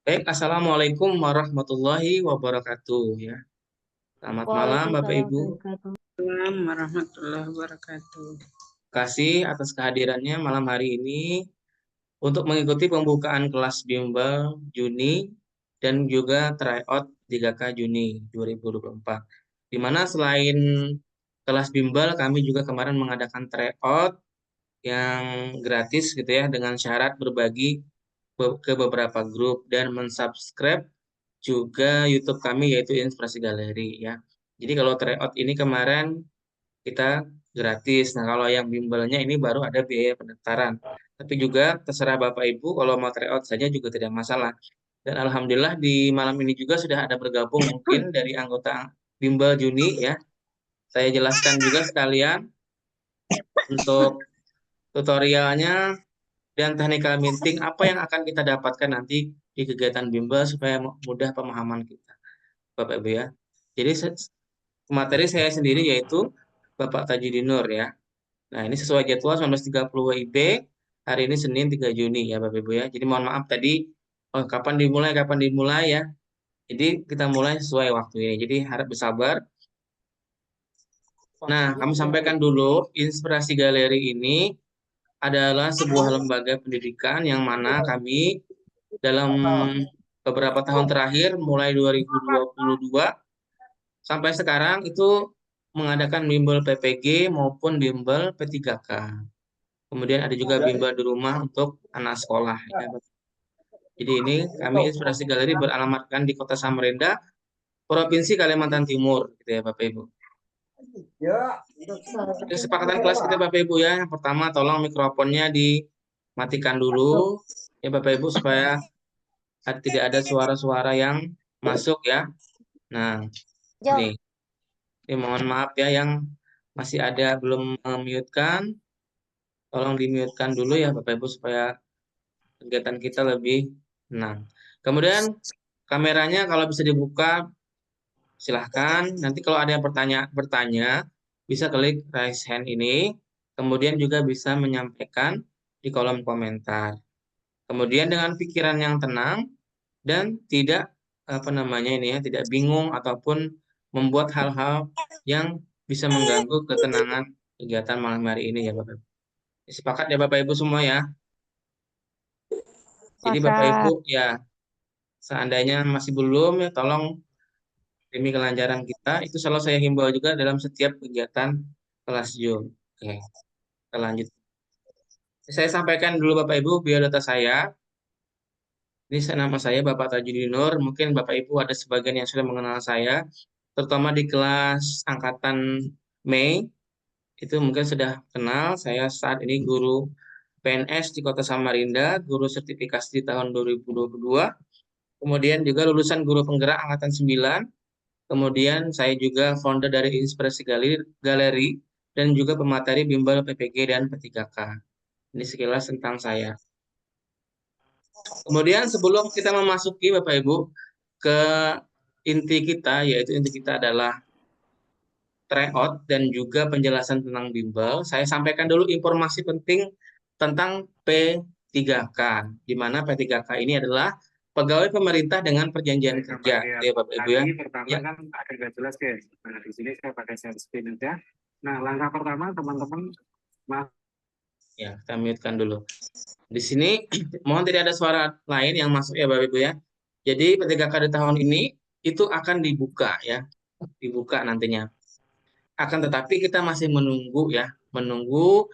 Baik, Assalamualaikum warahmatullahi wabarakatuh ya. Selamat malam Bapak Waalaikumsalam Ibu. warahmatullahi Assalamualaikum warahmatullahi wabarakatuh. Terima kasih atas kehadirannya malam hari ini untuk mengikuti pembukaan kelas bimbel Juni dan juga tryout 3K Juni 2024. Di mana selain kelas bimbel kami juga kemarin mengadakan tryout yang gratis gitu ya dengan syarat berbagi ke beberapa grup dan mensubscribe juga YouTube kami yaitu Inspirasi Galeri ya. Jadi kalau tryout ini kemarin kita gratis. Nah, kalau yang bimbelnya ini baru ada biaya pendaftaran. Tapi juga terserah Bapak Ibu kalau mau tryout saja juga tidak masalah. Dan alhamdulillah di malam ini juga sudah ada bergabung mungkin dari anggota bimbel Juni ya. Saya jelaskan juga sekalian untuk tutorialnya dan technical meeting apa yang akan kita dapatkan nanti di kegiatan bimbel supaya mudah pemahaman kita. Bapak Ibu ya. Jadi materi saya sendiri yaitu Bapak Tajudin Nur ya. Nah, ini sesuai jadwal 19.30 WIB, hari ini Senin 3 Juni ya Bapak Ibu ya. Jadi mohon maaf tadi kapan dimulai ya. Jadi kita mulai sesuai waktu ini. Jadi harap bersabar. Nah, kami sampaikan dulu Inspirasi Galeri ini adalah sebuah lembaga pendidikan yang mana kami dalam beberapa tahun terakhir mulai 2022 sampai sekarang itu mengadakan bimbel PPG maupun bimbel P3K. Kemudian ada juga bimbel di rumah untuk anak sekolah. Ya. Jadi ini kami Inspirasi Galeri beralamatkan di Kota Samarinda, Provinsi Kalimantan Timur, gitu ya Bapak Ibu. Kesepakatan kelas kita Bapak Ibu ya. Yang pertama tolong mikrofonnya dimatikan dulu ya Bapak Ibu supaya tidak ada suara-suara yang masuk ya. Nah, ini mohon maaf ya yang masih ada belum mute-kan. Tolong di-mute-kan dulu ya Bapak Ibu supaya kegiatan kita lebih tenang. Kemudian kameranya kalau bisa dibuka silahkan. Nanti kalau ada yang bertanya bisa klik raise hand ini. Kemudian juga bisa menyampaikan di kolom komentar. Kemudian dengan pikiran yang tenang dan tidak tidak bingung ataupun membuat hal-hal yang bisa mengganggu ketenangan kegiatan malam hari ini ya Bapak Ibu. Sepakat ya Bapak Ibu semua ya. Jadi Bapak Ibu ya seandainya masih belum ya tolong demi kelancaran kita itu selalu saya himbau juga dalam setiap kegiatan kelas Zoom. Oke, kita lanjut. Saya sampaikan dulu Bapak Ibu biodata saya. Ini nama saya Bapak Tajudin Nur. Mungkin Bapak Ibu ada sebagian yang sudah mengenal saya, terutama di kelas angkatan Mei. Itu mungkin sudah kenal. Saya saat ini guru PNS di Kota Samarinda, guru sertifikasi di tahun 2022. Kemudian juga lulusan guru penggerak angkatan 9. Kemudian saya juga founder dari Inspirasi Galeri dan juga pemateri bimbel PPG dan P3K. Ini sekilas tentang saya. Kemudian sebelum kita memasuki Bapak Ibu ke inti kita, yaitu inti kita adalah tryout dan juga penjelasan tentang bimbel, saya sampaikan dulu informasi penting tentang P3K, di mana P3K ini adalah pegawai pemerintah dengan perjanjian kerja, ya Bapak Ibu ya. Pertama Ya. kan agak jelas guys. Nah, di sini saya pakai share screen aja. Nah, langkah pertama teman-teman, Ya, kita mute-kan dulu. Di sini mohon tidak ada suara lain yang masuk ya Bapak Ibu ya. Jadi P3K di tahun ini itu akan dibuka ya, dibuka nantinya. Akan tetapi kita masih menunggu ya, menunggu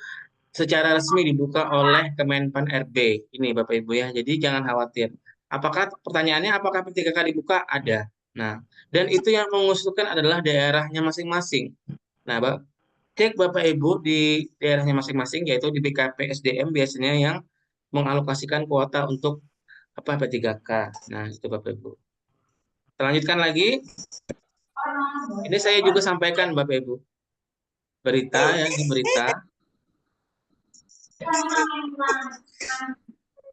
secara resmi dibuka oleh Kemenpan RB. Ini Bapak Ibu ya. Jadi jangan khawatir. Apakah pertanyaannya apakah P3K dibuka? Ada. Nah, dan itu yang mengusulkan adalah daerahnya masing-masing. Nah, cek Bapak Ibu di daerahnya masing-masing yaitu di BKP SDM biasanya yang mengalokasikan kuota untuk apa P3K. Nah, itu Bapak Ibu. Kita lanjutkan lagi. Ini saya juga sampaikan Bapak Ibu. Berita ya, ini berita.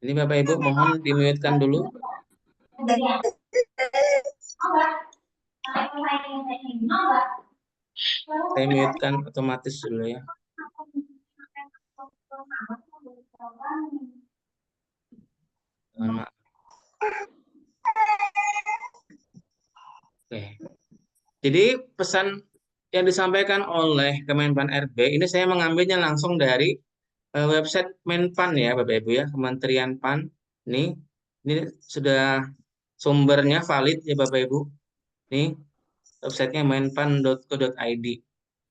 Ini Bapak Ibu mohon dimute-kan dulu. Saya mute-kan otomatis dulu ya. Mohon maaf. Jadi pesan yang disampaikan oleh Kemenpan RB ini saya mengambilnya langsung dari website Menpan ya Bapak Ibu ya, Kementerian PAN. Ini sudah sumbernya valid ya Bapak Ibu. Ini websitenya menpan.co.id.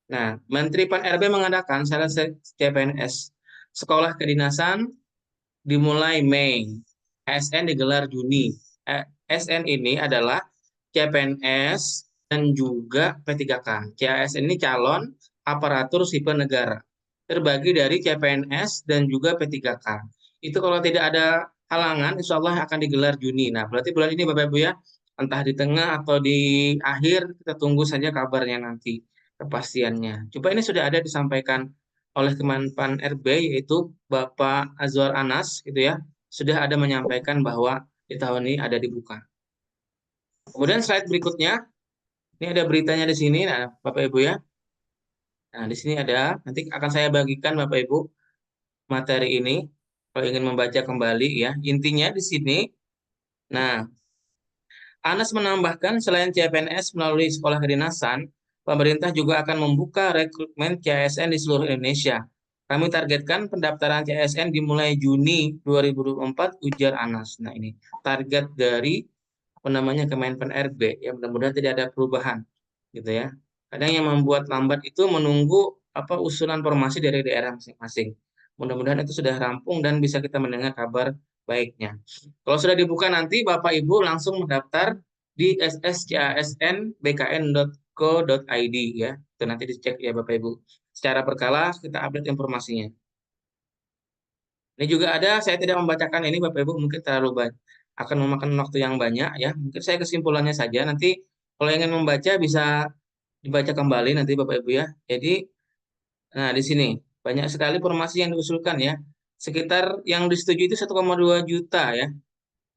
Nah, Menteri PAN RB mengadakan syarat CPNS sekolah kedinasan dimulai Mei, ASN digelar Juni. ASN ini adalah CPNS dan juga P3K. CASN ini calon aparatur sipil negara. Terbagi dari CPNS dan juga P3K. Itu kalau tidak ada halangan, insya Allah akan digelar Juni. Nah, berarti bulan ini Bapak Ibu ya, entah di tengah atau di akhir, kita tunggu saja kabarnya nanti, kepastiannya. Coba ini sudah ada disampaikan oleh Kemenpan RB, yaitu Bapak Azwar Anas, gitu ya, sudah ada menyampaikan bahwa di tahun ini ada dibuka. Kemudian slide berikutnya, ini ada beritanya di sini, nah Bapak Ibu ya. Nah di sini ada, nanti akan saya bagikan Bapak Ibu materi ini, kalau ingin membaca kembali ya. Intinya di sini, nah Anas menambahkan selain CPNS melalui sekolah kedinasan, pemerintah juga akan membuka rekrutmen CASN di seluruh Indonesia. Kami targetkan pendaftaran CASN dimulai Juni 2024, ujar Anas. Nah ini target dari namanya Kemenpan RB, ya mudah-mudahan tidak ada perubahan gitu ya. Kadang yang membuat lambat itu menunggu usulan formasi dari daerah masing-masing. Mudah-mudahan itu sudah rampung dan bisa kita mendengar kabar baiknya. Kalau sudah dibuka nanti Bapak Ibu langsung mendaftar di sscsnbkn.co.id ya. Itu nanti dicek ya Bapak Ibu. Secara berkala kita update informasinya. Ini juga ada, saya tidak membacakan ini Bapak Ibu mungkin terlalu banyak, akan memakan waktu yang banyak ya. Mungkin saya kesimpulannya saja. Nanti kalau ingin membaca bisa dibaca kembali nanti Bapak Ibu ya. Jadi, nah di sini banyak sekali formasi yang diusulkan ya. Sekitar yang disetujui itu 1,2 juta ya.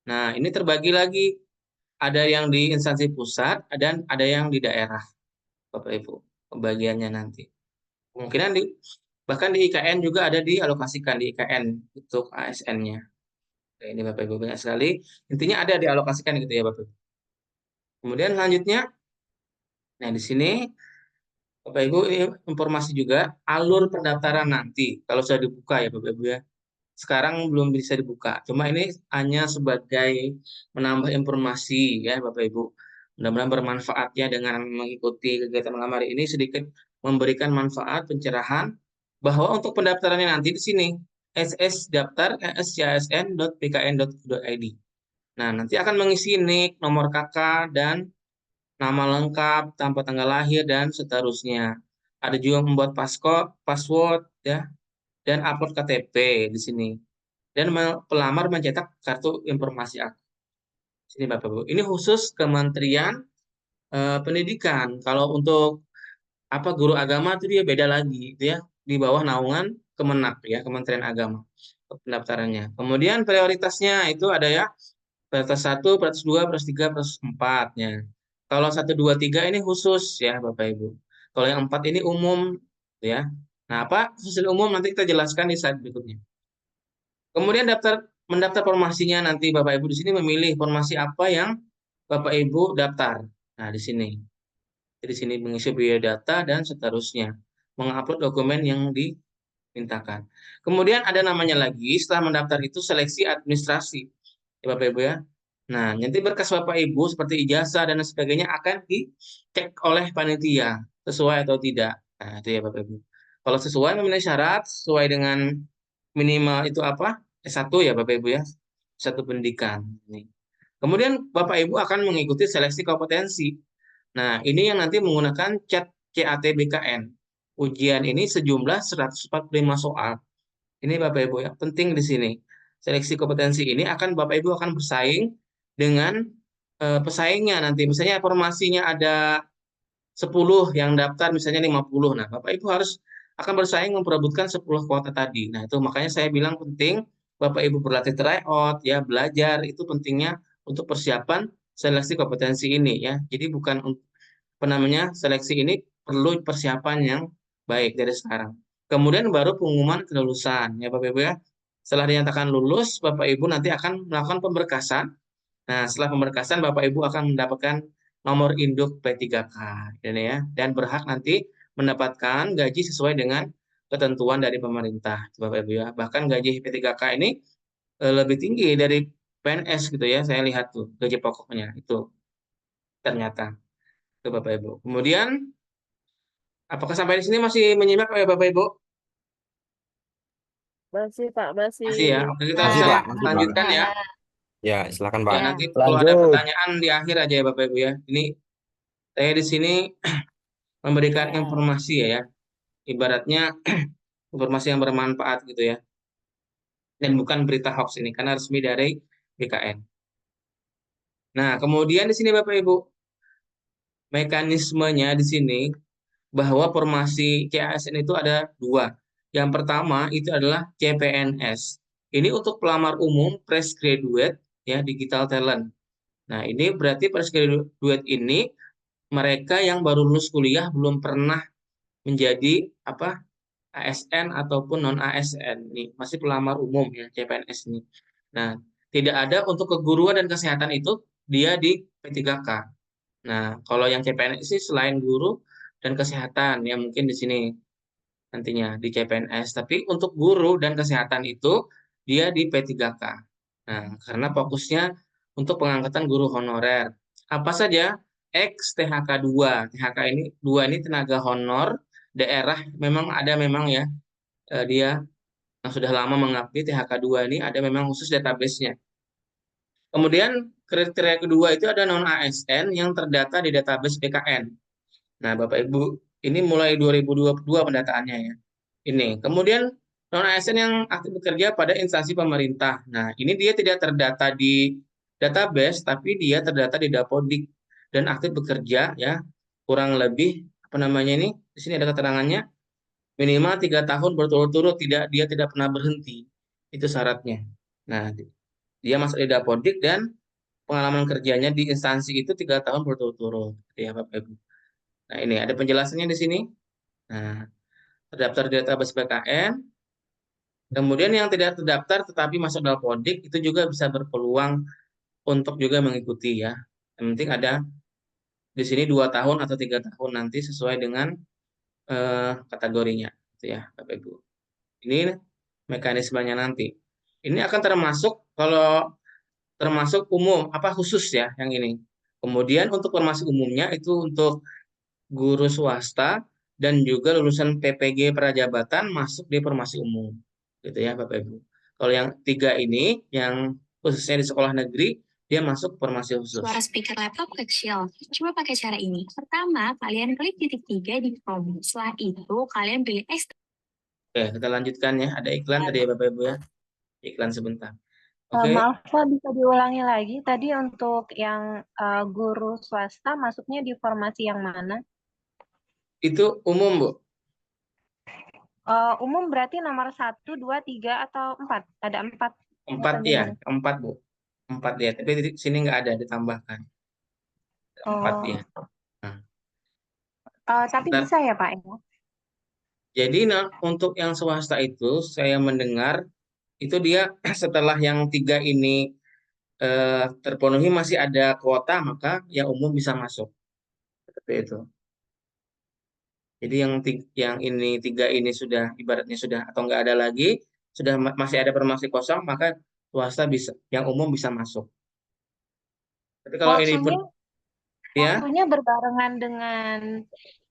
Nah, ini terbagi lagi, ada yang di instansi pusat dan ada yang di daerah, Bapak Ibu. Pembagiannya nanti. Kemungkinan bahkan di IKN juga ada dialokasikan di IKN untuk ASN-nya. Ini Bapak Ibu banyak sekali. Intinya ada dialokasikan gitu ya Bapak Ibu. Kemudian selanjutnya, nah di sini Bapak Ibu ini informasi juga alur pendaftaran nanti kalau sudah dibuka ya Bapak Ibu ya. Sekarang belum bisa dibuka. Cuma ini hanya sebagai menambah informasi ya Bapak Ibu. Mudah-mudahan bermanfaat ya dengan mengikuti kegiatan malam hari ini sedikit memberikan manfaat pencerahan bahwa untuk pendaftarannya nanti di sini ssdaftar.scasn.bkn.go.id. Nah, nanti akan mengisi NIK, nomor KK, dan nama lengkap, tanpa tanggal lahir, dan seterusnya. Ada juga membuat password, ya, dan upload KTP di sini. Dan pelamar mencetak kartu informasi aktif. Sini Bapak Ibu. Ini khusus Kementerian Pendidikan. Kalau untuk guru agama itu dia beda lagi, itu ya, di bawah naungan Kemenak ya, Kementerian Agama pendaftarannya. Kemudian prioritasnya itu ada ya, prioritas 1, prioritas 2, prioritas 3, prioritas 4-nya. Kalau 1, 2, 3 ini khusus ya Bapak Ibu. Kalau yang 4 ini umum ya. Nah, apa hasil umum nanti kita jelaskan di slide berikutnya. Kemudian mendaftar formasinya nanti Bapak Ibu di sini memilih formasi apa yang Bapak Ibu daftar. Nah, di sini. Di sini mengisi biodata dan seterusnya. Mengupload dokumen yang dimintakan. Kemudian ada namanya lagi, setelah mendaftar itu seleksi administrasi. Ya, Bapak Ibu ya. Nah, nanti berkas Bapak Ibu seperti ijazah dan sebagainya akan dicek oleh panitia sesuai atau tidak. Nah, itu ya Bapak Ibu. Kalau sesuai memenuhi syarat, sesuai dengan minimal itu S1 ya Bapak Ibu ya. S1 pendidikan. Kemudian Bapak Ibu akan mengikuti seleksi kompetensi. Nah, ini yang nanti menggunakan CAT-BKN. Ujian ini sejumlah 145 soal. Ini Bapak Ibu ya, penting di sini. Seleksi kompetensi ini Bapak Ibu akan bersaing dengan pesaingnya nanti. Misalnya formasinya ada 10 yang daftar, misalnya 50. Nah, Bapak Ibu akan bersaing memperebutkan 10 kuota tadi. Nah, itu makanya saya bilang penting Bapak Ibu berlatih tryout ya, belajar itu pentingnya untuk persiapan seleksi kompetensi ini ya. Jadi bukan seleksi ini perlu persiapan yang baik dari sekarang. Kemudian baru pengumuman kelulusan ya Bapak Ibu ya. Setelah dinyatakan lulus, Bapak Ibu nanti akan melakukan pemberkasan. Nah, setelah pemberkasan Bapak Ibu akan mendapatkan nomor induk P3K ini ya, dan berhak nanti mendapatkan gaji sesuai dengan ketentuan dari pemerintah, Bapak Ibu ya. Bahkan gaji P3K ini lebih tinggi dari PNS gitu ya. Saya lihat tuh gaji pokoknya itu ternyata ke Bapak Ibu. Kemudian apakah sampai di sini masih menyimak ya Bapak Ibu? Masih Pak, masih. Masih ya. Oke, kita Masih bisa Pak, masih Pak. lanjutkan ya. Ya, silakan Ya, Pak. Ya, nanti kalau ada Lanjut. pertanyaan di akhir aja ya Bapak Ibu ya. Ini saya di sini memberikan ya. informasi ya. Ibaratnya informasi yang bermanfaat gitu ya. Dan bukan berita hoax ini karena resmi dari BKN. Nah, kemudian di sini Bapak Ibu, mekanismenya di sini bahwa formasi CASN itu ada dua. Yang pertama itu adalah CPNS. Ini untuk pelamar umum fresh graduate ya digital talent. Nah, ini berarti fresh graduate ini mereka yang baru lulus kuliah belum pernah menjadi apa ASN ataupun non ASN ini masih pelamar umum ya CPNS ini. Nah, tidak ada untuk keguruan dan kesehatan itu dia di P3K. Nah, kalau yang CPNS sih selain guru dan kesehatan ya mungkin di sini nantinya di CPNS, tapi untuk guru dan kesehatan itu dia di P3K. Nah, karena fokusnya untuk pengangkatan guru honorer. Apa saja? X THK 2. THK ini 2 ini tenaga honor daerah memang ada memang ya dia yang sudah lama mengabdi THK 2 ini ada memang khusus database-nya. Kemudian kriteria kedua itu ada non ASN yang terdata di database BKN. Nah, Bapak Ibu, ini mulai 2022 pendataannya ya. Ini. Kemudian non ASN yang aktif bekerja pada instansi pemerintah. Nah, ini dia tidak terdata di database, tapi dia terdata di Dapodik dan aktif bekerja ya. Kurang lebih apa namanya ini? Di sini ada keterangannya minimal 3 tahun berturut-turut dia tidak pernah berhenti. Itu syaratnya. Nah, dia masuk di Dapodik dan pengalaman kerjanya di instansi itu 3 tahun berturut-turut. Ya, Bapak Ibu. Nah, ini ada penjelasannya di sini. Nah, terdaftar di database BKN. Kemudian yang tidak terdaftar tetapi masuk dalam Dapodik itu juga bisa berpeluang untuk juga mengikuti ya. Yang penting ada di sini 2 tahun atau 3 tahun nanti sesuai dengan kategorinya, gitu ya, Bapak Ibu. Ini mekanismenya nanti. Ini akan termasuk kalau termasuk umum apa khusus ya yang ini. Kemudian untuk formasi umumnya itu untuk guru swasta dan juga lulusan PPG Prajabatan masuk di formasi umum, gitu ya Bapak Ibu. Kalau yang tiga ini, yang khususnya di sekolah negeri, dia masuk formasi khusus. Suara speaker laptop kecil. Coba pakai cara ini. Pertama, kalian klik titik 3 di Chrome. Setelah itu, kalian pilih ekstrak. Oke, kita lanjutkan ya. Ada iklan tadi ya Bapak Ibu ya. Iklan sebentar. Oke, Maaf Pak, bisa diulangi lagi. Tadi untuk yang guru swasta masuknya di formasi yang mana? itu umum Bu. Umum berarti nomor 1, 2, 3, atau 4? Ada 4. 4 Atau ya, gimana? 4 Bu. 4 ya, tapi di sini nggak ada ditambahkan. 4 ya. Nah, Tapi bentar. bisa ya Pak ya? Jadi untuk yang swasta itu saya mendengar itu dia setelah yang tiga ini terpenuhi masih ada kuota maka yang umum bisa masuk seperti itu. Jadi yang ini tiga ini sudah ibaratnya sudah atau nggak ada lagi sudah masih ada formasi kosong maka swasta bisa yang umum bisa masuk. Tapi kalau ini pun ya Waktunya berbarengan dengan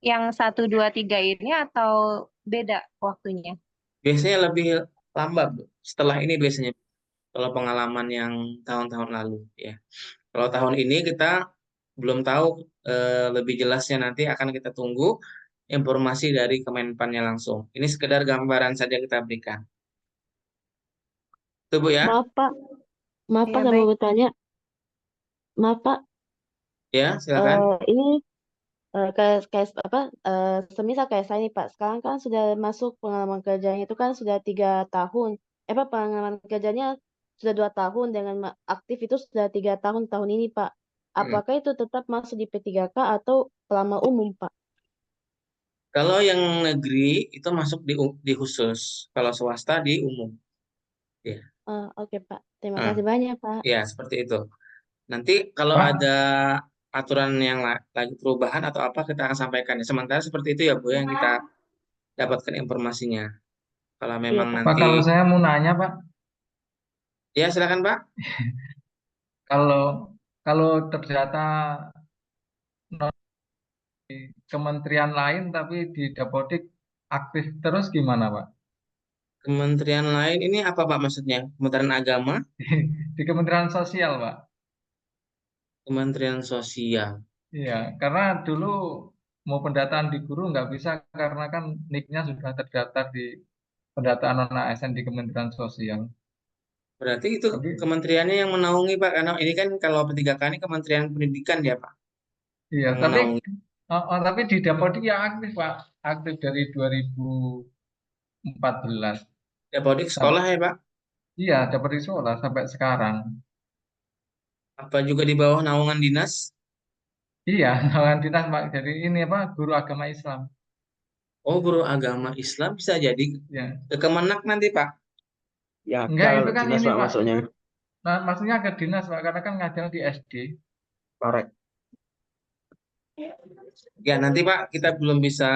yang 1, 2, 3 ini atau beda waktunya? biasanya lebih lambat Bu. Setelah ini biasanya kalau pengalaman yang tahun-tahun lalu ya. Kalau tahun ini kita belum tahu lebih jelasnya nanti akan kita tunggu informasi dari Kemenpannya langsung. Ini sekedar gambaran saja kita berikan. Itu Bu ya. Maaf Pak, Ya, saya mau baik. bertanya. Maaf Pak, Ya, silakan. ini kayak apa? Semisal kayak saya nih Pak, sekarang kan sudah masuk pengalaman kerjanya itu kan sudah 3 tahun. Apa pengalaman kerjanya sudah 2 tahun dengan aktif itu sudah 3 tahun tahun ini Pak. Hmm. Apakah itu tetap masuk di P3K atau pelamar umum Pak? Kalau yang negeri itu masuk di khusus, kalau swasta di umum. Ya, Oke Pak, terima nah, kasih banyak Pak. ya seperti itu. Nanti kalau Pak. ada aturan yang lagi perubahan atau apa kita akan sampaikan. Sementara seperti itu ya Bu yang kita dapatkan informasinya. Kalau Iya, memang Pak. Pak, kalau nanti saya mau nanya, Pak, ya silakan Pak. kalau kalau terdata kementerian lain tapi di Dapodik aktif terus gimana, Pak? Kementerian lain ini apa Pak maksudnya? Kementerian Agama, Di Kementerian Sosial, Pak. Kementerian Sosial. Iya, karena dulu mau pendataan di guru nggak bisa karena kan NIK-nya sudah terdaftar di pendataan non ASN di Kementerian Sosial. Berarti itu Tapi kementeriannya yang menaungi Pak, karena ini kan kalau P3K ini Kementerian Pendidikan ya Pak, iya, yang menaungi. tapi di Dapodik ya aktif, Pak. Aktif dari 2014. Dapodik Sam- sekolah ya Pak? Iya, Dapodik sekolah sampai sekarang. Apa juga di bawah naungan dinas? Iya, naungan dinas, Pak. Jadi ini apa? Guru agama Islam. Oh, guru agama Islam bisa jadi Ya. ke Kemenak nanti Pak. Ya, Enggak, itu kalau kan dinas ini, Pak Pak. masuknya. Nah, maksudnya ke dinas, Pak, karena kan ngajar di SD. Korek. Ya nanti Pak kita belum bisa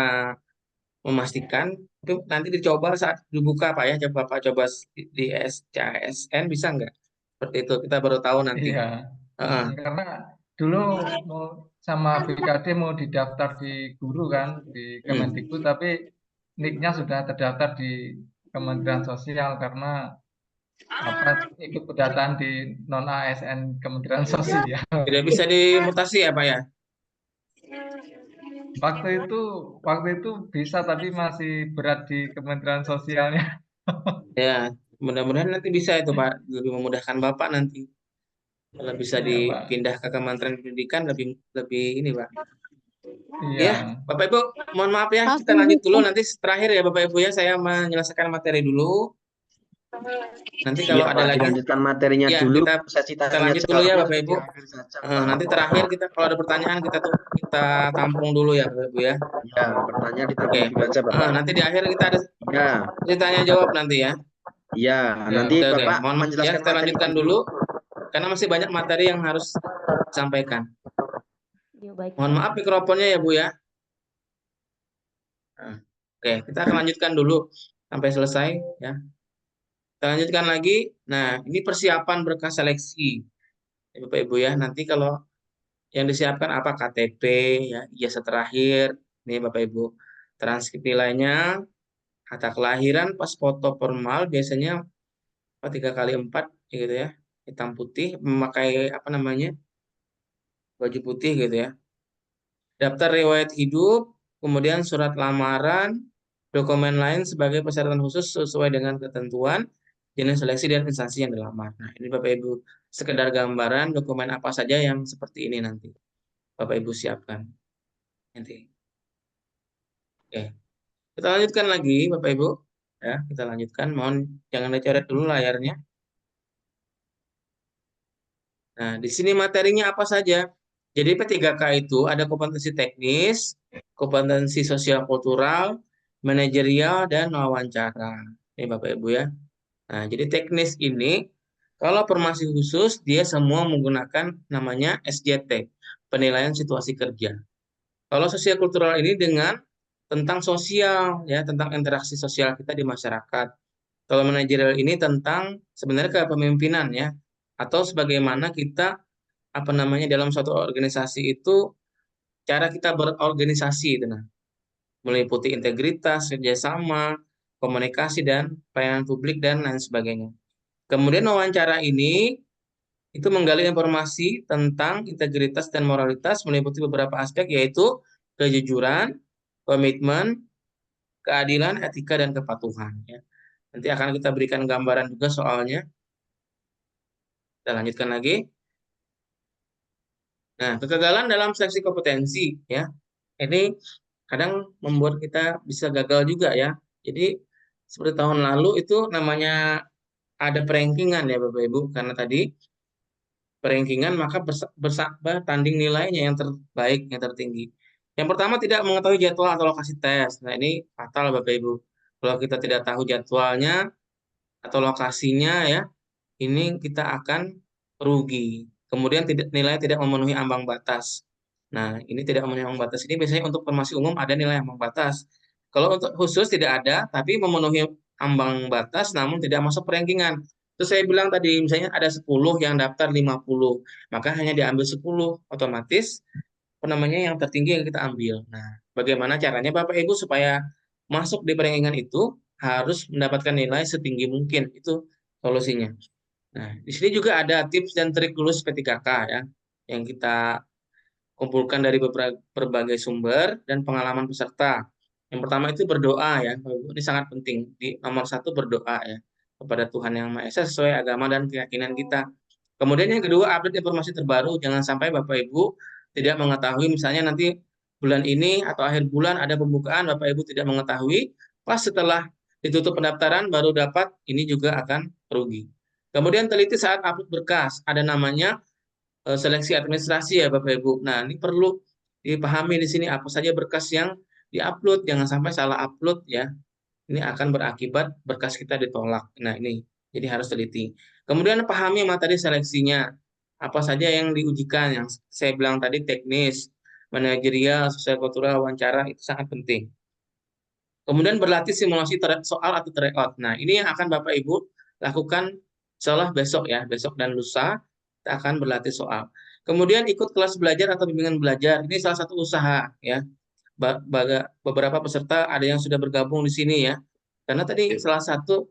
memastikan. Itu nanti dicoba saat dibuka Pak ya. Coba Pak coba di SCASN bisa nggak? Seperti itu kita baru tahu nanti. Iya. Heeh. Karena dulu mau sama BKD mau didaftar di guru kan di Kemendikbud, tapi NIK-nya sudah terdaftar di Kementerian Sosial karena apa ikut pendataan di non ASN Kementerian Sosial. Tidak bisa dimutasi ya Pak ya? Waktu itu bisa tapi masih berat di Kementerian Sosialnya. Ya, mudah-mudahan nanti bisa itu Pak. Lebih memudahkan Bapak nanti. Kalau bisa Iya, Pak. dipindah ke Kementerian Pendidikan lebih lebih ini Pak. Iya. Ya, Bapak Ibu, mohon maaf ya, kita lanjut dulu nanti terakhir ya Bapak Ibu ya, saya menyelesaikan materi dulu. Nanti kalau Iya, ada Pak, lagi, dilanjutkan materinya ya dulu. kita lanjut dulu ya Bapak Ibu. Nanti terakhir kita kalau ada pertanyaan kita tampung dulu ya Bapak Ibu ya. Ya, pertanyaan ditampung Oke. dulu aja, Bapak. Nanti di akhir kita ada Ya, ditanya jawab nanti ya. ya, Ya, nanti Oke, Bapak mohon maaf ya, menjelaskan kita materi lanjutkan dulu karena masih banyak materi yang harus disampaikan. Iya, baik. Mohon maaf mikrofonnya ya Bu ya. Nah, oke, kita akan lanjutkan dulu sampai selesai ya. Kita lanjutkan lagi. Nah, ini persiapan berkas seleksi. Ya, Bapak Ibu ya, nanti kalau yang disiapkan apa KTP ya, ijazah terakhir, nih Bapak Ibu. Transkrip nilainya, akta kelahiran, pas foto formal biasanya 3x4 gitu ya. Hitam putih, memakai apa namanya? Baju putih gitu ya. Daftar riwayat hidup, kemudian surat lamaran, dokumen lain sebagai persyaratan khusus sesuai dengan ketentuan, jenis seleksi dan instansi yang dilamar. Nah, ini Bapak Ibu sekedar gambaran dokumen apa saja yang seperti ini nanti Bapak Ibu siapkan. Nanti. Oke. Kita lanjutkan lagi Bapak Ibu. Ya, kita lanjutkan. Mohon jangan dicoret dulu layarnya. Nah, di sini materinya apa saja? Jadi P3K itu ada kompetensi teknis, kompetensi sosial kultural, manajerial, dan wawancara. Ini Bapak Ibu ya. Nah, jadi teknis ini, kalau formasi khusus, dia semua menggunakan namanya SJT, penilaian situasi kerja. Kalau sosial kultural ini tentang sosial, ya, tentang interaksi sosial kita di masyarakat. Kalau manajerial ini tentang sebenarnya kepemimpinan ya, atau sebagaimana kita apa namanya dalam suatu organisasi itu cara kita berorganisasi itu nah meliputi integritas, kerjasama, komunikasi dan pelayanan publik dan lain sebagainya. Kemudian wawancara ini itu menggali informasi tentang integritas dan moralitas meliputi beberapa aspek yaitu kejujuran, komitmen, keadilan, etika dan kepatuhan ya. Nanti akan kita berikan gambaran juga soalnya. Kita lanjutkan lagi. Nah, kegagalan dalam seleksi kompetensi ya. Ini kadang membuat kita bisa gagal juga ya. Jadi seperti tahun lalu itu namanya ada perankingan ya Bapak Ibu karena tadi perankingan maka bertanding nilainya yang terbaik, yang tertinggi. Yang pertama tidak mengetahui jadwal atau lokasi tes. Nah, ini fatal Bapak Ibu. Kalau kita tidak tahu jadwalnya atau lokasinya ya, ini kita akan rugi. Kemudian nilai tidak memenuhi ambang batas. Nah, ini tidak memenuhi ambang batas ini biasanya untuk informasi umum ada nilai ambang batas. Kalau untuk khusus tidak ada, tapi memenuhi ambang batas namun tidak masuk perankingan. Terus saya bilang tadi, misalnya ada 10 yang daftar 50, maka hanya diambil 10, otomatis yang tertinggi yang kita ambil. Nah, bagaimana caranya Bapak Ibu supaya masuk di perankingan itu harus mendapatkan nilai setinggi mungkin, itu solusinya. Nah, di sini juga ada tips dan trik lulus P3K ya, yang kita kumpulkan dari berbagai sumber dan pengalaman peserta. Yang pertama itu berdoa ya, ini sangat penting. Di nomor 1 berdoa ya kepada Tuhan Yang Maha Esa sesuai agama dan keyakinan kita. Kemudian yang kedua, update informasi terbaru. Jangan sampai Bapak Ibu tidak mengetahui, misalnya nanti bulan ini atau akhir bulan ada pembukaan, Bapak Ibu tidak mengetahui, pas setelah ditutup pendaftaran baru dapat, ini juga akan rugi. Kemudian teliti saat upload berkas, ada namanya seleksi administrasi ya Bapak Ibu. Nah, ini perlu dipahami di sini apa saja berkas yang diupload, jangan sampai salah upload ya. Ini akan berakibat berkas kita ditolak. Nah, ini jadi harus teliti. Kemudian pahami materi seleksinya. Apa saja yang diujikan, yang saya bilang tadi teknis, manajerial, sosial kultural, wawancara, itu sangat penting. Kemudian berlatih simulasi soal atau tryout. Nah, ini yang akan Bapak Ibu lakukan seolah besok ya, besok dan lusa kita akan berlatih soal. Kemudian ikut kelas belajar atau bimbingan belajar. Ini salah satu usaha ya. Beberapa peserta ada yang sudah bergabung di sini ya. Karena tadi salah satu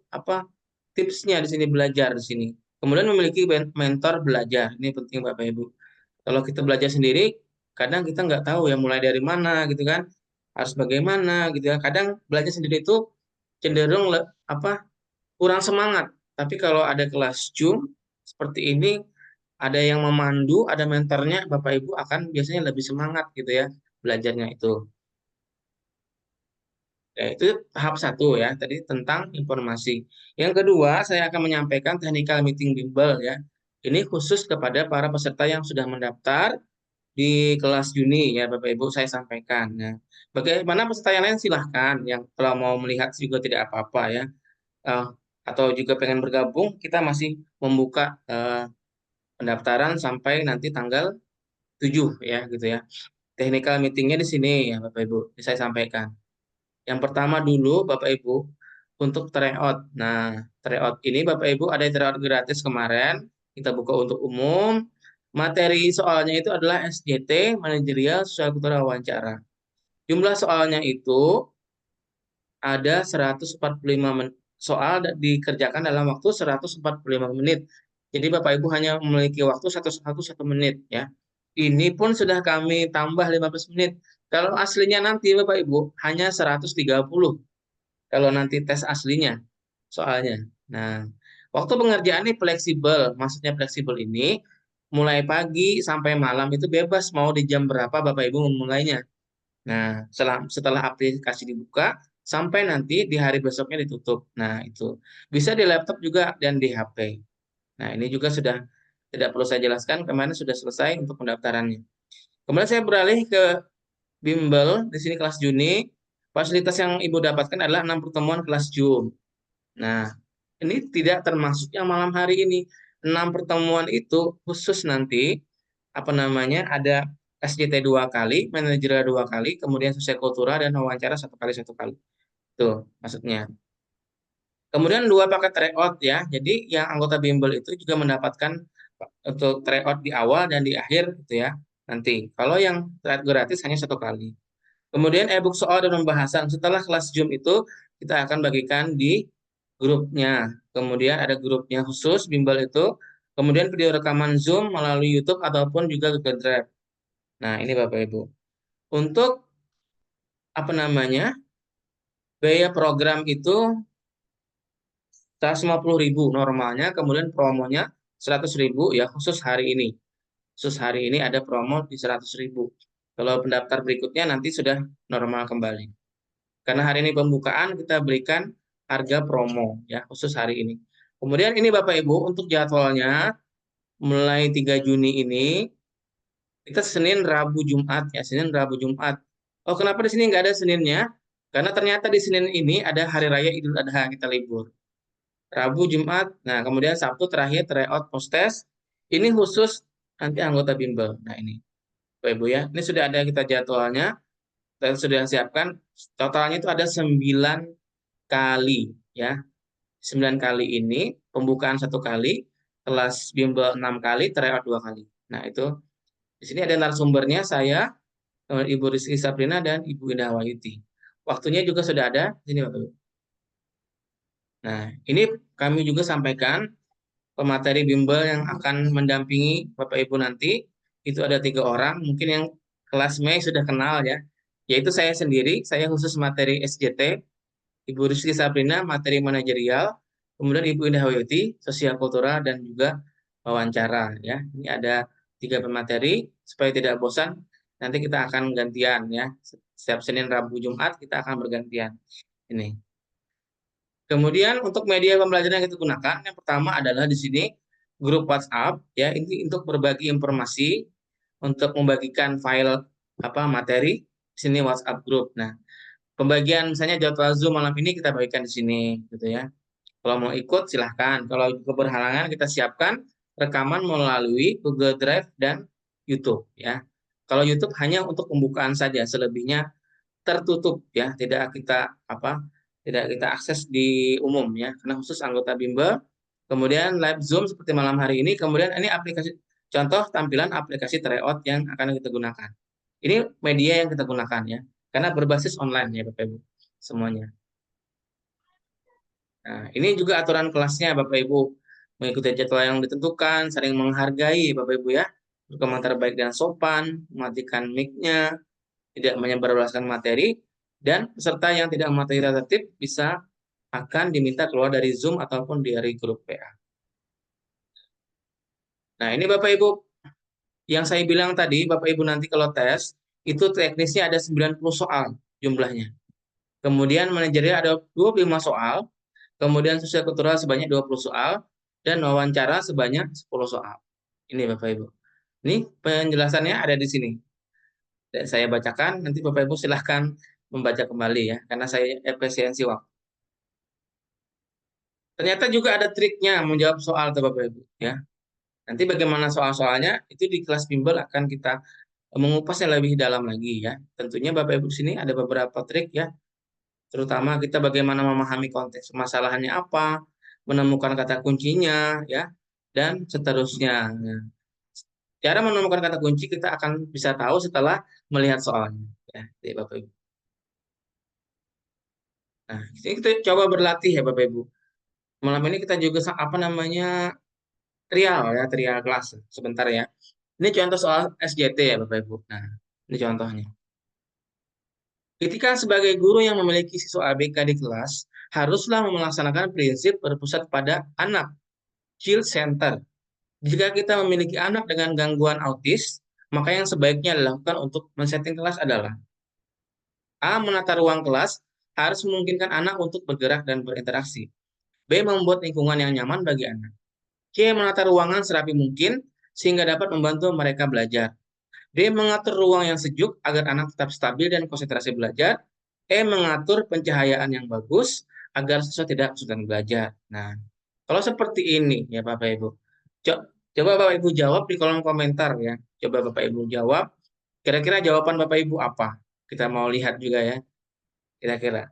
tipsnya di sini belajar di sini. Kemudian memiliki mentor belajar. Ini penting Bapak Ibu. Kalau kita belajar sendiri, kadang kita nggak tahu ya mulai dari mana gitu kan. Harus bagaimana gitu ya. Kadang belajar sendiri itu cenderung kurang semangat. Tapi kalau ada kelas Zoom seperti ini, ada yang memandu, ada mentornya, Bapak Ibu akan biasanya lebih semangat gitu ya belajarnya itu. Ya, itu tahap 1 ya, tadi tentang informasi. Yang kedua, saya akan menyampaikan technical meeting bimbel ya. Ini khusus kepada para peserta yang sudah mendaftar di kelas Juni ya Bapak Ibu saya sampaikan. Nah, bagaimana peserta yang lain silahkan, yang kalau mau melihat juga tidak apa-apa ya. Atau juga pengen bergabung, kita masih membuka pendaftaran sampai nanti tanggal 7 ya gitu ya. Technical meetingnya di sini ya Bapak Ibu, saya sampaikan. Yang pertama dulu Bapak Ibu untuk tryout. Nah, tryout ini Bapak Ibu ada tryout gratis kemarin, kita buka untuk umum. Materi soalnya itu adalah SJT, manajerial, sosial kultural, wawancara. Jumlah soalnya itu ada 145 soal dikerjakan dalam waktu 145 menit. Jadi Bapak Ibu hanya memiliki waktu 1 menit ya. Ini pun sudah kami tambah 15 menit. Kalau aslinya nanti Bapak Ibu hanya 130. Kalau nanti tes aslinya soalnya. Nah, waktu pengerjaan ini fleksibel. Maksudnya fleksibel ini mulai pagi sampai malam itu bebas mau di jam berapa Bapak Ibu memulainya. Nah, setelah aplikasi dibuka sampai nanti di hari besoknya ditutup. Nah, itu bisa di laptop juga dan di HP. Nah, ini juga sudah tidak perlu saya jelaskan, kemarin sudah selesai untuk pendaftarannya. Kemudian saya beralih ke bimbel, di sini kelas Juni. Fasilitas yang Ibu dapatkan adalah 6 pertemuan kelas Zoom. Nah, ini tidak termasuk yang malam hari ini. 6 pertemuan itu khusus nanti ada SJT 2 kali, manajerial 2 kali, kemudian sosial kultural dan wawancara 1 kali 1 kali. Itu maksudnya. Kemudian 2 paket tryout ya. Jadi yang anggota bimbel itu juga mendapatkan untuk tryout di awal dan di akhir gitu ya. Nanti. Kalau yang tryout gratis hanya 1 kali. Kemudian e-book soal dan pembahasan. Setelah kelas Zoom itu kita akan bagikan di grupnya. Kemudian ada grupnya khusus bimbel itu. Kemudian video rekaman Zoom melalui YouTube ataupun juga Google Drive. Nah, ini Bapak Ibu. Untuk biaya program itu 150.000 normalnya, kemudian promonya 100.000 ya khusus hari ini. Khusus hari ini ada promo di 100.000. Kalau pendaftar berikutnya nanti sudah normal kembali. Karena hari ini pembukaan kita berikan harga promo ya khusus hari ini. Kemudian ini Bapak Ibu untuk jadwalnya mulai 3 Juni ini kita Senin, Rabu, Jumat ya, Senin, Rabu, Jumat. Oh, kenapa di sini nggak ada Seninnya? Karena ternyata di Senin ini ada hari raya Idul Adha, kita libur. Rabu, Jumat, nah kemudian Sabtu terakhir tryout post test. Ini khusus nanti anggota bimbel. Nah ini Bapak Ibu ya. Ini sudah ada kita jadwalnya, dan sudah siapkan. Totalnya itu ada 9 kali ya. 9 kali ini, pembukaan 1 kali, kelas bimbel 6 kali, tryout 2 kali. Nah, itu di sini ada narasumbernya saya, Ibu Rizky Sabrina dan Ibu Indah Wahyudi. Waktunya juga sudah ada di sini Bapak Ibu. Nah, ini kami juga sampaikan pemateri bimbel yang akan mendampingi Bapak Ibu nanti. Itu ada 3 orang, mungkin yang kelas Mei sudah kenal ya. Yaitu saya sendiri, saya khusus materi SJT, Ibu Rizky Sabrina materi manajerial, kemudian Ibu Indah Wahyudi sosial kultural dan juga wawancara ya. Ini ada 3 pemateri supaya tidak bosan. Nanti kita akan gantian ya. Setiap Senin, Rabu, Jumat kita akan bergantian. Ini. Kemudian untuk media pembelajaran yang kita gunakan, yang pertama adalah di sini grup WhatsApp ya. Ini untuk berbagi informasi, untuk membagikan file materi. Di sini WhatsApp grup. Nah, pembagian misalnya jadwal Zoom malam ini kita bagikan di sini gitu ya. Kalau mau ikut silahkan. Kalau keberhalangan kita siapkan rekaman melalui Google Drive dan YouTube ya. Kalau YouTube hanya untuk pembukaan saja, selebihnya tertutup ya, tidak kita akses di umum ya, karena khusus anggota bimbel. Kemudian live Zoom seperti malam hari ini. Kemudian ini aplikasi contoh tampilan aplikasi tryout yang akan kita gunakan. Ini media yang kita gunakan ya. Karena berbasis online ya Bapak Ibu semuanya. Nah, ini juga aturan kelasnya Bapak Ibu. Mengikuti jadwal yang ditentukan, saling menghargai Bapak Ibu ya. Berkomentar baik dan sopan, mematikan mic-nya, tidak menyebarluaskan materi, dan peserta yang tidak mematuhi tata tertib bisa akan diminta keluar dari Zoom ataupun dari grup PA. Nah, ini Bapak Ibu yang saya bilang tadi, Bapak Ibu nanti kalau tes, itu teknisnya ada 90 soal jumlahnya. Kemudian manajerial ada 25 soal, kemudian sosial kultural sebanyak 20 soal, dan wawancara sebanyak 10 soal. Ini Bapak Ibu. Ini penjelasannya ada di sini. Dan saya bacakan, nanti Bapak Ibu silahkan membaca kembali ya, karena saya efisiensi waktu. Ternyata juga ada triknya menjawab soal Bapak Ibu ya. Nanti bagaimana soal-soalnya itu di kelas bimbel akan kita mengupasnya lebih dalam lagi ya. Tentunya Bapak Ibu di sini ada beberapa trik ya. Terutama kita bagaimana memahami konteks masalahannya apa, menemukan kata kuncinya ya, dan seterusnya. Nah, cara menemukan kata kunci kita akan bisa tahu setelah melihat soalnya ya, Bapak Ibu. Nah, kita coba berlatih ya Bapak Ibu. Malam ini kita juga trial kelas sebentar ya. Ini contoh soal SJT ya Bapak Ibu. Nah, ini contohnya. Ketika sebagai guru yang memiliki siswa ABK di kelas, haruslah melaksanakan prinsip berpusat pada anak, child center. Jika kita memiliki anak dengan gangguan autis, maka yang sebaiknya dilakukan untuk men-setting kelas adalah A. Menata ruang kelas, harus memungkinkan anak untuk bergerak dan berinteraksi. B. Membuat lingkungan yang nyaman bagi anak. C. Menata ruangan serapi mungkin, sehingga dapat membantu mereka belajar. D. Mengatur ruang yang sejuk agar anak tetap stabil dan konsentrasi belajar. E. Mengatur pencahayaan yang bagus agar siswa tidak kesulitan belajar. Nah, kalau seperti ini ya Bapak Ibu, coba Bapak Ibu jawab di kolom komentar ya. Coba Bapak Ibu jawab. Kira-kira jawaban Bapak Ibu apa? Kita mau lihat juga ya. Kira-kira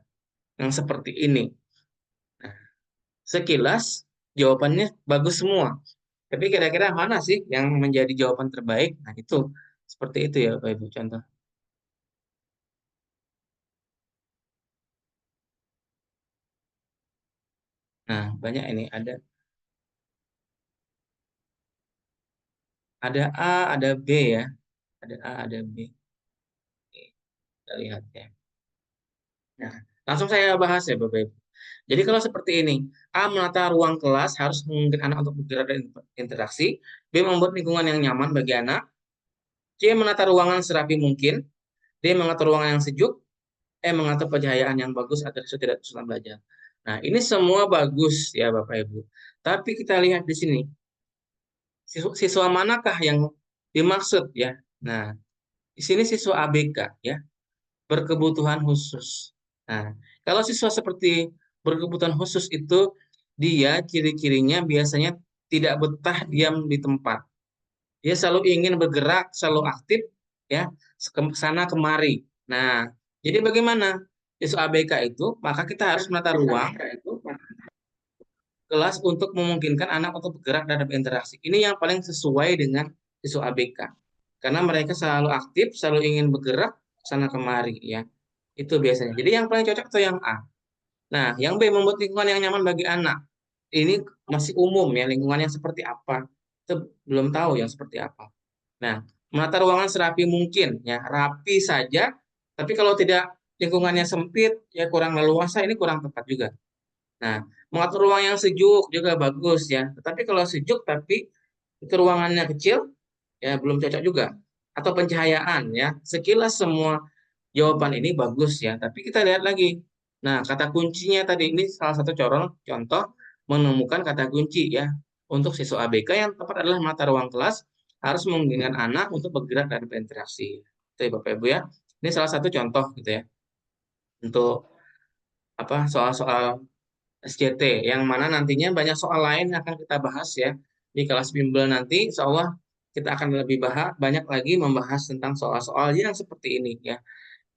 yang seperti ini. Nah, sekilas jawabannya bagus semua. Tapi kira-kira mana sih yang menjadi jawaban terbaik? Nah, itu seperti itu ya Bapak Ibu contoh. Nah, banyak ini ada A, ada B ya. Ada A, ada B. Oke, kita lihat ya. Nah, langsung saya bahas ya Bapak Ibu. Jadi kalau seperti ini, A. Menata ruang kelas harus memungkinkan anak untuk bergerak dan interaksi. B. Membuat lingkungan yang nyaman bagi anak. C. Menata ruangan serapi mungkin. D. Mengatur ruangan yang sejuk. E. Mengatur pencahayaan yang bagus agar siswa tidak kesulitan belajar. Nah, ini semua bagus ya Bapak Ibu. Tapi kita lihat di sini. Siswa manakah yang dimaksud ya? Nah, di sini siswa ABK ya, berkebutuhan khusus. Nah, kalau siswa seperti berkebutuhan khusus itu dia ciri-cirinya biasanya tidak betah diam di tempat. Dia selalu ingin bergerak, selalu aktif, ya, sana kemari. Nah, jadi bagaimana siswa ABK itu? Maka kita harus menata ruang kelas untuk memungkinkan anak untuk bergerak dan berinteraksi. Ini yang paling sesuai dengan siswa ABK. Karena mereka selalu aktif, selalu ingin bergerak sana kemari ya. Itu biasanya. Jadi yang paling cocok itu yang A. Nah, yang B, membuat lingkungan yang nyaman bagi anak. Ini masih umum ya, lingkungan yang seperti apa. Kita belum tahu yang seperti apa. Nah, menata ruangan serapi mungkin ya, rapi saja, tapi kalau tidak lingkungannya sempit ya kurang leluasa, ini kurang tepat juga. Nah, mengatur ruang yang sejuk juga bagus ya. Tetapi kalau sejuk tapi itu ruangannya kecil ya belum cocok juga. Atau pencahayaan ya. Sekilas semua jawaban ini bagus ya, tapi kita lihat lagi. Nah, kata kuncinya tadi ini salah satu contoh menemukan kata kunci ya. Untuk siswa ABK yang tepat adalah menata ruang kelas harus memungkinkan anak untuk bergerak dan berinteraksi. Itu ya Bapak Ibu ya. Ini salah satu contoh gitu ya. Untuk apa soal-soal SJT yang mana nantinya banyak soal lain yang akan kita bahas ya di kelas bimbel nanti. Insya Allah kita akan lebih banyak lagi membahas tentang soal-soal yang seperti ini ya.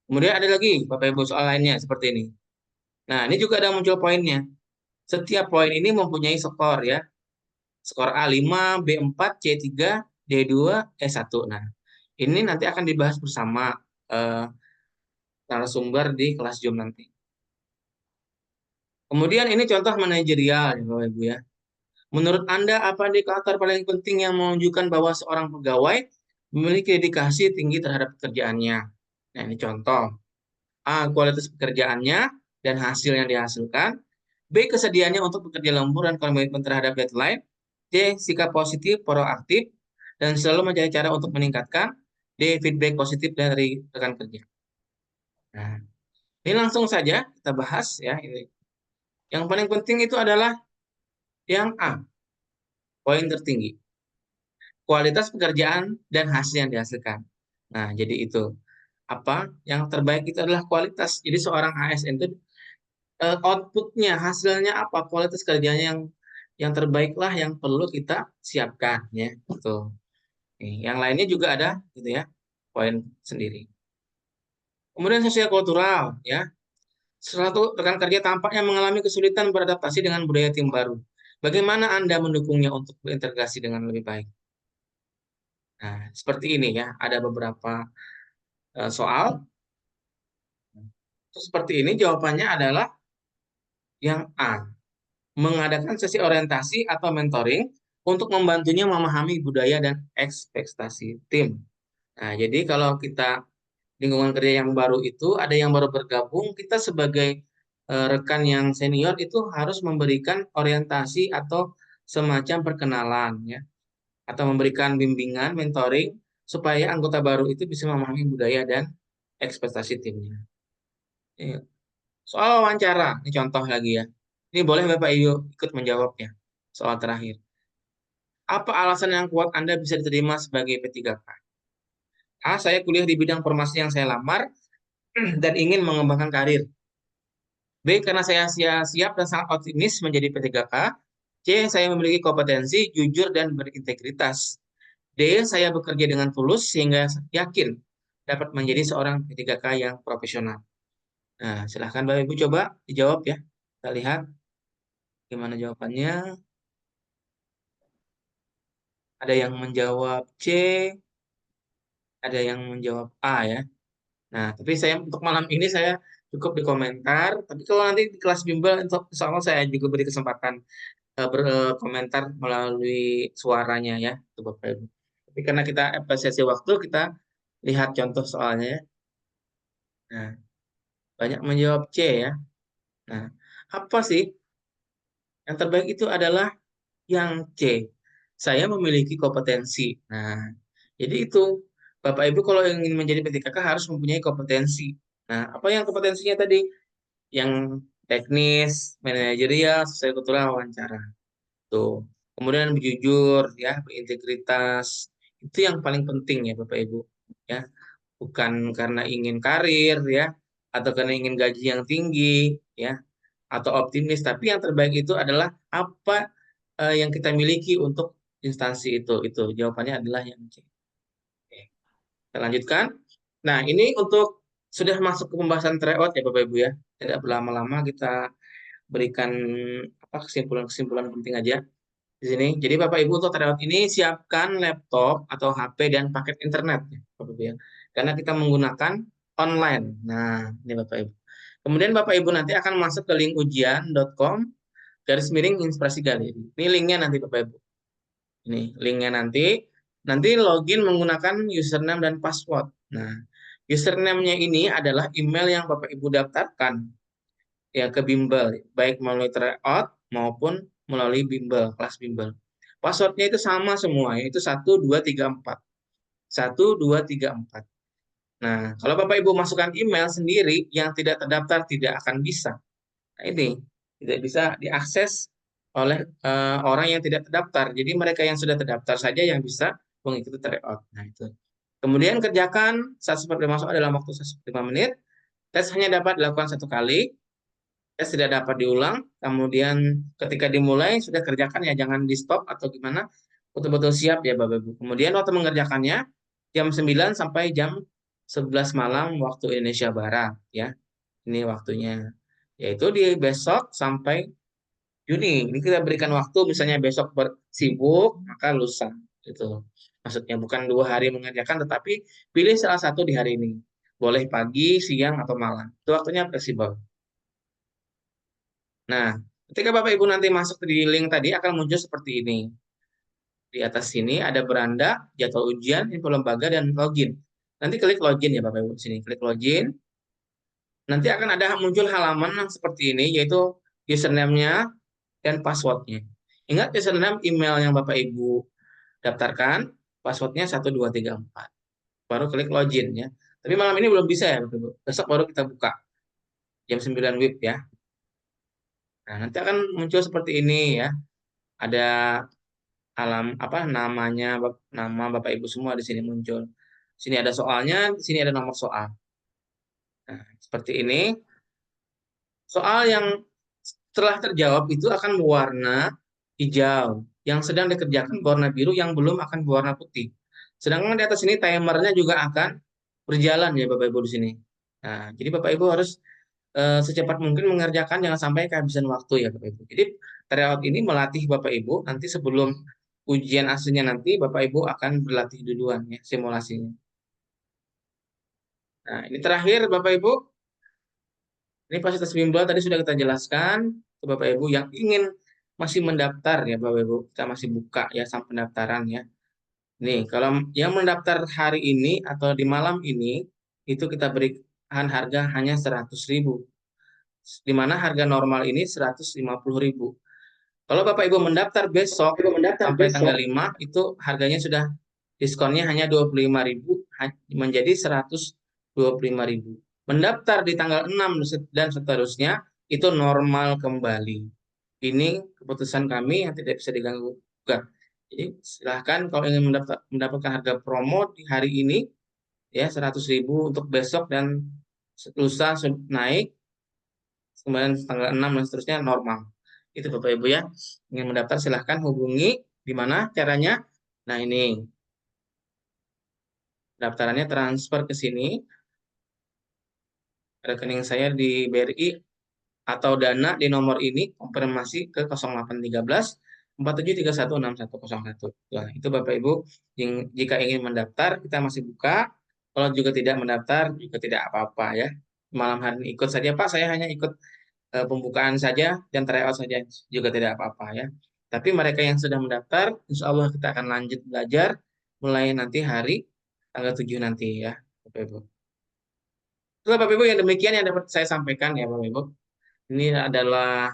Kemudian ada lagi Bapak Ibu soal lainnya seperti ini. Nah, ini juga ada muncul poinnya. Setiap poin ini mempunyai skor ya. Skor A5, B4, C3, D2, E1. Nah, ini nanti akan dibahas bersama narasumber di kelas Zoom nanti. Kemudian ini contoh manajerial ya Bapak Ibu ya. Menurut Anda apa indikator paling penting yang menunjukkan bahwa seorang pegawai memiliki dedikasi tinggi terhadap pekerjaannya? Nah, ini contoh. A. Kualitas pekerjaannya dan hasil yang dihasilkan. B. Kesediaannya untuk bekerja lembur dan komitmen terhadap deadline. C. Sikap positif, proaktif, dan selalu mencari cara untuk meningkatkan. D. Feedback positif dari rekan kerja. Nah, ini langsung saja kita bahas ya. Yang paling penting itu adalah yang A, poin tertinggi. Kualitas pekerjaan dan hasil yang dihasilkan. Nah, jadi itu. Apa yang terbaik itu adalah kualitas. Jadi seorang ASN itu outputnya, hasilnya apa, kualitas kerjanya yang terbaik lah yang perlu kita siapkan ya. Gitu. Nih, yang lainnya juga ada gitu ya, poin sendiri. Kemudian sosial kultural ya. Suatu rekan kerja tampaknya mengalami kesulitan beradaptasi dengan budaya tim baru. Bagaimana Anda mendukungnya untuk berintegrasi dengan lebih baik? Nah, seperti ini ya, ada beberapa soal. Seperti ini jawabannya adalah yang A. Mengadakan sesi orientasi atau mentoring untuk membantunya memahami budaya dan ekspektasi tim. Nah, jadi kalau kita lingkungan kerja yang baru itu, ada yang baru bergabung, kita sebagai rekan yang senior itu harus memberikan orientasi atau semacam perkenalan ya, atau memberikan bimbingan, mentoring supaya anggota baru itu bisa memahami budaya dan ekspektasi timnya. Soal wawancara, ini contoh lagi ya. Ini boleh Bapak Ibu ikut menjawabnya. Soal terakhir. Apa alasan yang kuat Anda bisa diterima sebagai P3K? A. Saya kuliah di bidang formasi yang saya lamar dan ingin mengembangkan karir. B. Karena saya siap dan sangat optimis menjadi P3K. C. Saya memiliki kompetensi, jujur, dan berintegritas. D. Saya bekerja dengan tulus sehingga yakin dapat menjadi seorang P3K yang profesional. Nah, silahkan Bapak Ibu coba dijawab ya. Kita lihat gimana jawabannya. Ada yang menjawab C, ada yang menjawab A ya. Nah, tapi saya untuk malam ini saya cukup di komentar. Tapi kalau nanti di kelas bimbel, insya Allah saya juga beri kesempatan berkomentar melalui suaranya ya, itu Bapak Ibu. Tapi karena kita apresiasi waktu, kita lihat contoh soalnya ya. Nah, banyak menjawab C ya. Nah, apa sih yang terbaik itu adalah yang C. Saya memiliki kompetensi. Nah, jadi itu Bapak Ibu kalau ingin menjadi P3K harus mempunyai kompetensi. Nah, apa yang kompetensinya tadi? Yang teknis, manajerial, sosial kultural, wawancara. Tuh. Kemudian berjujur ya, berintegritas. Itu yang paling penting ya Bapak Ibu. Ya, bukan karena ingin karir ya atau karena ingin gaji yang tinggi ya atau optimis, tapi yang terbaik itu adalah apa yang kita miliki untuk instansi itu. Itu jawabannya adalah yang C. Oke. Kita Kita lanjutkan. Nah, ini untuk sudah masuk ke pembahasan tryout ya Bapak Ibu ya. Tidak berlama-lama, kita berikan kesimpulan-kesimpulan penting aja di sini. Jadi Bapak Ibu untuk tryout ini siapkan laptop atau HP dan paket internet ya Bapak Ibu ya. Karena kita menggunakan online. Nah, ini Bapak Ibu. Kemudian Bapak Ibu nanti akan masuk ke link ujian.com/inspirasi galeri. Ini linknya nanti Bapak Ibu. Ini linknya nanti login menggunakan username dan password. Nah, username-nya ini adalah email yang Bapak Ibu daftarkan ya ke bimbel, baik melalui tryout maupun melalui bimbel, kelas bimbel. Passwordnya itu sama semua, yaitu 1234. 1234. Nah, kalau Bapak Ibu masukkan email sendiri yang tidak terdaftar tidak akan bisa. Nah, ini tidak bisa diakses oleh orang yang tidak terdaftar. Jadi mereka yang sudah terdaftar saja yang bisa mengikuti tryout. Nah, itu. Kemudian kerjakan saat seperti masuk dalam waktu 5 menit. Tes hanya dapat dilakukan 1 kali. Tes tidak dapat diulang. Kemudian ketika dimulai sudah kerjakan ya, jangan di stop atau gimana. Betul-betul siap ya Bapak Ibu. Kemudian waktu mengerjakannya jam 9 sampai jam 11 malam waktu Indonesia Barat ya. Ini waktunya. Yaitu di besok sampai Juni. Ini kita berikan waktu, misalnya besok bersibuk, maka lusa. Itu maksudnya bukan 2 hari mengerjakan, tetapi pilih salah satu di hari ini. Boleh pagi, siang, atau malam. Itu waktunya fleksibel. Nah, ketika Bapak Ibu nanti masuk di link tadi akan muncul seperti ini. Di atas sini ada beranda, jadwal ujian, info lembaga, dan login. Nanti klik login ya Bapak Ibu. Sini klik login. Nanti akan ada muncul halaman yang seperti ini, yaitu username-nya dan passwordnya. Ingat username email yang Bapak Ibu daftarkan, passwordnya 1234. Baru klik login ya. Tapi malam ini belum bisa ya Bapak Ibu. Besok baru kita buka. Jam 9 WIB ya. Nah, nanti akan muncul seperti ini ya. Ada nama Bapak Ibu semua di sini muncul. Sini ada soalnya, di sini ada nomor soal. Nah, seperti ini. Soal yang setelah terjawab itu akan berwarna hijau. Yang sedang dikerjakan berwarna biru, yang belum akan berwarna putih. Sedangkan di atas ini timernya juga akan berjalan ya Bapak Ibu di sini. Nah, jadi Bapak Ibu harus secepat mungkin mengerjakan, jangan sampai kehabisan waktu ya Bapak Ibu. Jadi tryout ini melatih Bapak Ibu, nanti sebelum ujian aslinya nanti Bapak Ibu akan berlatih duluan ya simulasinya. Nah, ini terakhir Bapak Ibu. Ini fasilitas bimbel tadi sudah kita jelaskan ke Bapak Ibu yang ingin masih mendaftar ya Bapak Ibu. Kita masih buka ya sampai pendaftaran ya. Nih, kalau yang mendaftar hari ini atau di malam ini itu kita berikan harga hanya 100.000. Di mana harga normal ini 150.000. Kalau Bapak Ibu mendaftar besok sampai tanggal 5 itu harganya sudah diskonnya hanya 25.000 menjadi 125.000. Mendaftar di tanggal 6 dan seterusnya itu normal kembali. Ini keputusan kami yang tidak bisa diganggu gugat. Jadi silahkan kalau ingin mendapatkan harga promo di hari ini ya 100.000 untuk besok dan lusa naik, kemudian tanggal 6 dan seterusnya normal. Itu Bapak Ibu ya. Ingin mendaftar silahkan hubungi. Di mana caranya? Nah ini. Daftarannya transfer ke sini. Rekening saya di BRI atau Dana di nomor ini konfirmasi ke 0813 47316101. Nah, itu Bapak Ibu jika ingin mendaftar kita masih buka. Kalau juga tidak mendaftar juga tidak apa-apa ya. Malam hari ini ikut saja Pak, saya hanya ikut pembukaan saja dan tryout saja juga tidak apa-apa ya. Tapi mereka yang sudah mendaftar, insya Allah kita akan lanjut belajar mulai nanti hari tanggal 7 nanti ya Bapak Ibu. Itu Bapak Ibu yang demikian yang dapat saya sampaikan ya Bapak Ibu. Ini adalah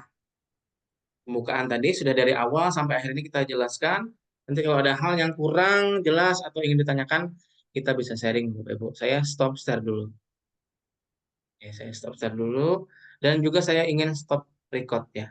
pembukaan tadi, sudah dari awal sampai akhir ini kita jelaskan. Nanti kalau ada hal yang kurang jelas atau ingin ditanyakan, kita bisa sharing Bapak Ibu. Saya stop share dulu. Ya, saya stop share dulu. Dan juga saya ingin stop record ya.